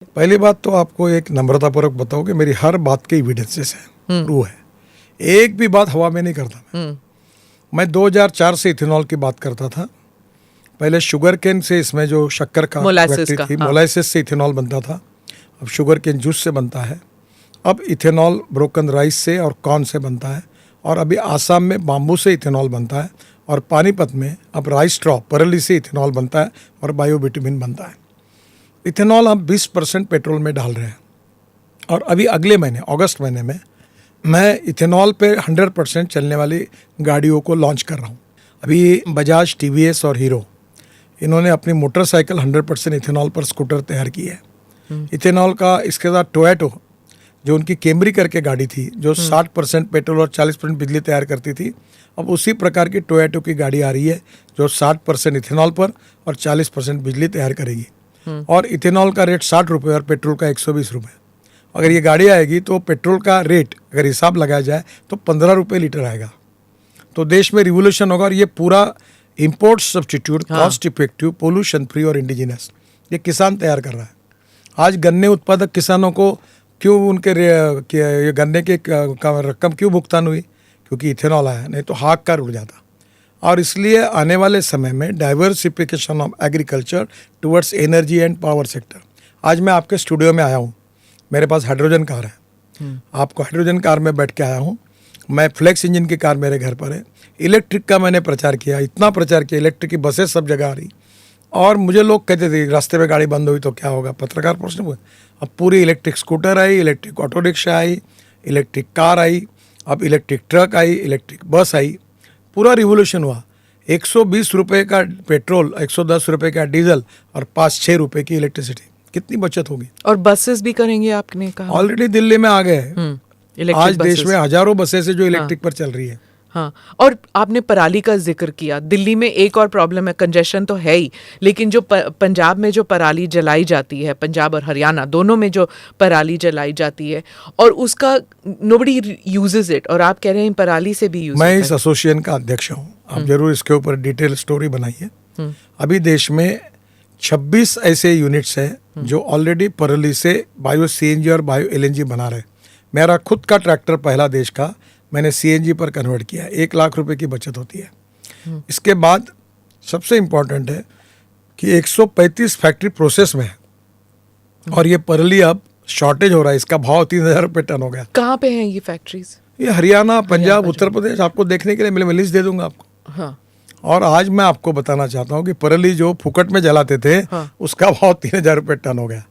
पहली बात तो आपको एक नम्रतापूर्वक बताओ कि मेरी हर बात के एविडेंसेस है, प्रूव है। एक भी बात हवा में नहीं करता मैं 2004 से इथेनॉल की बात करता था। पहले शुगर केन से इसमें जो शक्कर का फैक्ट्री थी, मोलाइसिस से इथेनॉल बनता था। अब शुगर केन जूस से बनता है। अब इथेनॉल ब्रोकन राइस से और कॉर्न से बनता है। और अभी आसाम में बाम्बू से इथेनॉल बनता है। और पानीपत में अब राइस स्ट्रॉ परली से इथेनॉल बनता है और बायोबिटुमिन बनता है। इथेनॉल हम 20% पेट्रोल में डाल रहे हैं। और अभी अगले महीने अगस्त महीने में मैं इथेनॉल पे 100% चलने वाली गाड़ियों को लॉन्च कर रहा हूँ। अभी बजाज, टीवीएस और हीरो इन्होंने अपनी मोटरसाइकिल 100% इथेनॉल पर स्कूटर तैयार की है। इथेनॉल का इसके साथ टोयोटो जो उनकी कैमरी करके गाड़ी थी जो 60% पेट्रोल और 40% बिजली तैयार करती थी, अब उसी प्रकार की टोयोटो की गाड़ी आ रही है जो 60% इथेनॉल पर और 40% बिजली तैयार करेगी। और इथेनॉल का रेट 60 रुपये और पेट्रोल का 120 रुपये। अगर ये गाड़ी आएगी तो पेट्रोल का रेट अगर हिसाब लगाया जाए तो 15 रुपये लीटर आएगा। तो देश में रिवोल्यूशन होगा। और ये पूरा import substitute, cost effective, pollution free और इंडिजिनस ये किसान तैयार कर रहा है। आज गन्ने उत्पादक किसानों को क्यों उनके ये गन्ने के रकम क्यों भुगतान हुई? क्योंकि इथेनॉल आया, नहीं तो हाक कार उड़ जाता। और इसलिए आने वाले समय में diversification of agriculture towards energy and power sector. आज मैं आपके स्टूडियो में आया हूँ, मेरे पास हाइड्रोजन कार है। आपको हाइड्रोजन कार में बैठ के आया हूँ मैं। फ्लेक्स इंजन की कार मेरे घर पर है। इलेक्ट्रिक का मैंने प्रचार किया, इतना प्रचार किया, इलेक्ट्रिक की बसें सब जगह आ रही। और मुझे लोग कहते थे रास्ते में गाड़ी बंद हुई तो क्या होगा, पत्रकार प्रश्न हुए। अब पूरी इलेक्ट्रिक स्कूटर आई, इलेक्ट्रिक ऑटो रिक्शा आई, इलेक्ट्रिक कार आई, अब इलेक्ट्रिक ट्रक आई, इलेक्ट्रिक बस आई। पूरा रिवोल्यूशन हुआ। 120 रुपये का पेट्रोल, 110 रुपये का डीजल और 5-6 रुपये की इलेक्ट्रिसिटी, कितनी बचत होगी। और बसेस भी करेंगे आपने कहा। ऑलरेडी दिल्ली में आ गए हैं। आज देश में हजारों बसें जो इलेक्ट्रिक पर चल रही है। हाँ, और आपने पराली का जिक्र किया। दिल्ली में एक और प्रॉब्लम है, कंजेशन तो है ही, लेकिन जो पंजाब में जो पराली जलाई जाती है, पंजाब और हरियाणा दोनों में जो पराली जलाई जाती है और उसका नोबडी यूजेस इट, और आप कह रहे हैं पराली से भी यूज। मैं इस एसोसिएशन का अध्यक्ष हूँ। आप जरूर इसके ऊपर डिटेल स्टोरी बनाइए। अभी देश में 26 ऐसे यूनिट्स हैं जो ऑलरेडी पराली से बायो सीएनजी और बायो एलएनजी बना रहे। मेरा खुद का ट्रैक्टर पहला देश का मैंने सीएनजी पर कन्वर्ट किया। 1 लाख रुपए की बचत होती है। इसके बाद सबसे इम्पोर्टेंट है कि 135 फैक्ट्री प्रोसेस में है और ये पराली अब शॉर्टेज हो रहा है। इसका भाव 3000 रुपये टन हो गया। कहाँ पे हैं ये फैक्ट्रीज? ये हरियाणा, पंजाब, उत्तर प्रदेश। आपको देखने के लिए मैं लिस्ट दे दूंगा आपको। हाँ। और आज मैं आपको बताना चाहता हूँ कि पराली जो फुकट में जलाते थे उसका भाव 3000 रुपये टन हो गया।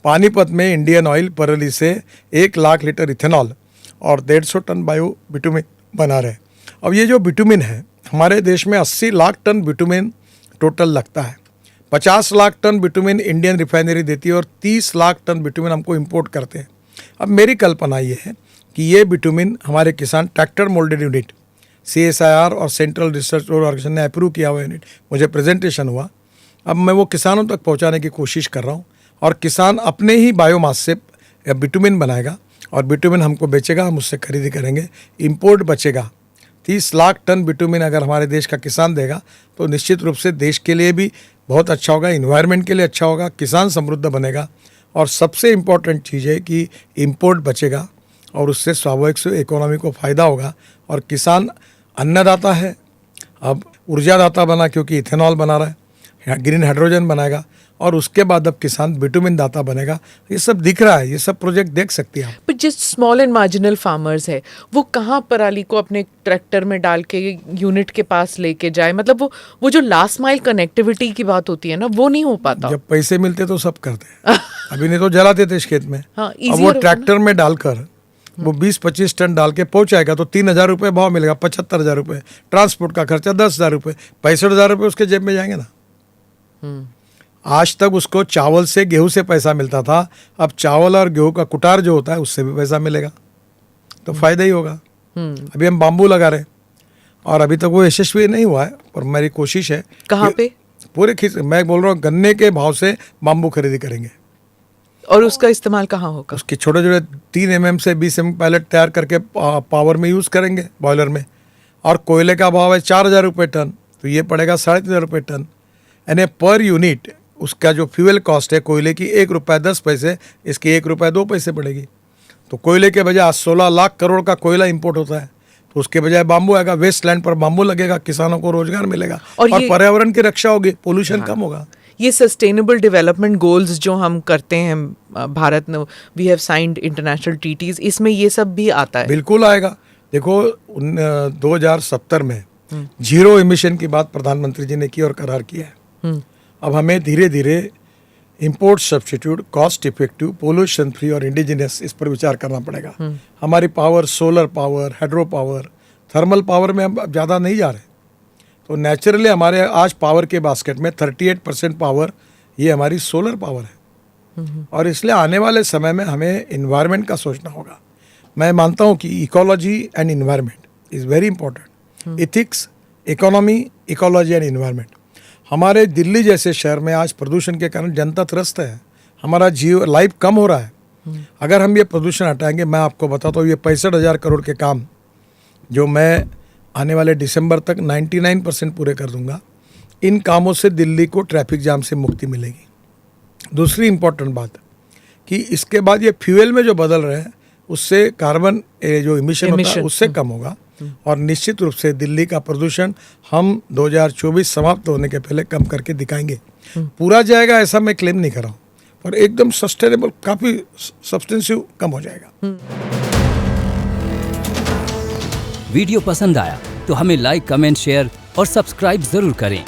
पानीपत में इंडियन ऑयल पराली से 1 लाख लीटर इथेनॉल और 150 टन बायो बिटुमिन बना रहे। अब ये जो बिटुमिन है, हमारे देश में 80 लाख टन बिटुमिन टोटल लगता है। 50 lakh tonne bitumen Indian refinery देती है और 30 लाख टन बिटुमिन हमको इंपोर्ट करते हैं। अब मेरी कल्पना ये है कि ये बिटुमिन हमारे किसान ट्रैक्टर मोल्डेड यूनिट, CSIR और सेंट्रल रिसर्च ऑर्गेनाइजेशन ने अप्रूव किया हुआ यूनिट, मुझे प्रेजेंटेशन हुआ। अब मैं वो किसानों तक पहुंचाने की कोशिश कर रहा हूं और किसान अपने ही बायोमास से बिटुमिन बनाएगा और बिटुमिन हमको बेचेगा, हम उससे खरीदी करेंगे, इंपोर्ट बचेगा। 30 लाख टन बिटुमिन अगर हमारे देश का किसान देगा तो निश्चित रूप से देश के लिए भी बहुत अच्छा होगा, इन्वायरमेंट के लिए अच्छा होगा, किसान समृद्ध बनेगा। और सबसे इम्पॉर्टेंट चीज़ है कि इंपोर्ट बचेगा और उससे स्वाभाविक से इकोनॉमी को फ़ायदा होगा। और किसान अन्नदाता है, अब ऊर्जादाता बना क्योंकि इथेनॉल बना रहा है, ग्रीन हाइड्रोजन बनाएगा और उसके बाद अब किसान बिटुमिन दाता बनेगा। ये सब दिख रहा है, ये सब प्रोजेक्ट देख सकती हैं आप। पर जिस स्मॉल एंड मार्जिनल फार्मर्स है वो कहाँ पराली को अपने ट्रैक्टर में डाल के यूनिट के पास लेके जाए? मतलब वो जो लास्ट माइल कनेक्टिविटी की बात होती है ना, वो नहीं हो पाता। जब पैसे मिलते तो सब करते हैं। अभी नहीं तो जलाते थे इस खेत में। हाँ, अब वो ट्रैक्टर में डालकर वो 20-25 टन डाल के पहुंचाएगा तो 3000 रुपये भाव मिलेगा, 75,000 रुपये ट्रांसपोर्ट का खर्चा, 10,000 रुपये, 65,000 रुपये उसके जेब में जाएंगे ना। आज तक उसको चावल से, गेहूं से पैसा मिलता था, अब चावल और गेहूं का कुटार जो होता है उससे भी पैसा मिलेगा, तो फायदा ही होगा। अभी हम बाम्बू लगा रहे हैं और अभी तक वो यशस्वी नहीं हुआ है, पर मेरी कोशिश है। कहाँ पे? पूरे मैं बोल रहा हूँ गन्ने के भाव से बाम्बू खरीदी करेंगे। और उसका इस्तेमाल कहाँ होगा? उसके छोटे छोटे 3 mm से 20 mm पैलेट तैयार करके पावर में यूज़ करेंगे, बॉयलर में। और कोयले का भाव है 4,000 रुपये टन, तो ये पड़ेगा 3,500 रुपये टन। यानी पर यूनिट उसका जो फ्यूल कॉस्ट है कोयले की 1 रुपया 10 पैसे, इसकी 1 रुपया 2 पैसे पड़ेगी। तो कोयले के बजाय 16 लाख करोड़ का कोयला इंपोर्ट होता है, तो उसके बजाय बाम्बू आएगा, वेस्ट लैंड पर बाम्बू लगेगा, किसानों को रोजगार मिलेगा और पर्यावरण की रक्षा होगी, पोल्यूशन कम होगा। ये सस्टेनेबल डेवलपमेंट गोल्स जो हम करते हैं भारत ने, we have signed international treaties, इसमें ये सब भी आता है? बिल्कुल आएगा। देखो 2070 में जीरो एमिशन की बात प्रधानमंत्री जी ने की और करार किया है। अब हमें धीरे धीरे import substitute, cost effective, pollution free और इंडिजिनस, इस पर विचार करना पड़ेगा। हमारी power, solar power, hydro power, thermal power में हम ज़्यादा नहीं जा रहे, तो नेचुरली हमारे आज पावर के बास्केट में 38% पावर ये हमारी सोलर पावर है। और इसलिए आने वाले समय में हमें इन्वायरमेंट का सोचना होगा। मैं मानता हूँ कि ecology and environment is very important. Ethics, economy, ecology and environment. हमारे दिल्ली जैसे शहर में आज प्रदूषण के कारण जनता त्रस्त है, हमारा लाइफ कम हो रहा है। अगर हम ये प्रदूषण हटाएंगे, मैं आपको बताता हूँ, ये 65,000 करोड़ के काम जो मैं आने वाले दिसंबर तक 99% पूरे कर दूंगा, इन कामों से दिल्ली को ट्रैफिक जाम से मुक्ति मिलेगी। दूसरी इम्पोर्टेंट बात कि इसके बाद ये फ्यूल में जो बदल रहे हैं उससे कार्बन जो इमिशन होता है उससे कम होगा और निश्चित रूप से दिल्ली का प्रदूषण हम 2024 समाप्त होने के पहले कम करके दिखाएंगे। पूरा जाएगा ऐसा मैं क्लेम नहीं कर रहा हूँ, पर एकदम सस्टेनेबल, काफ़ी सब्सटेंसिव कम हो जाएगा। वीडियो पसंद आया तो हमें लाइक, कमेंट, शेयर और सब्सक्राइब जरूर करें।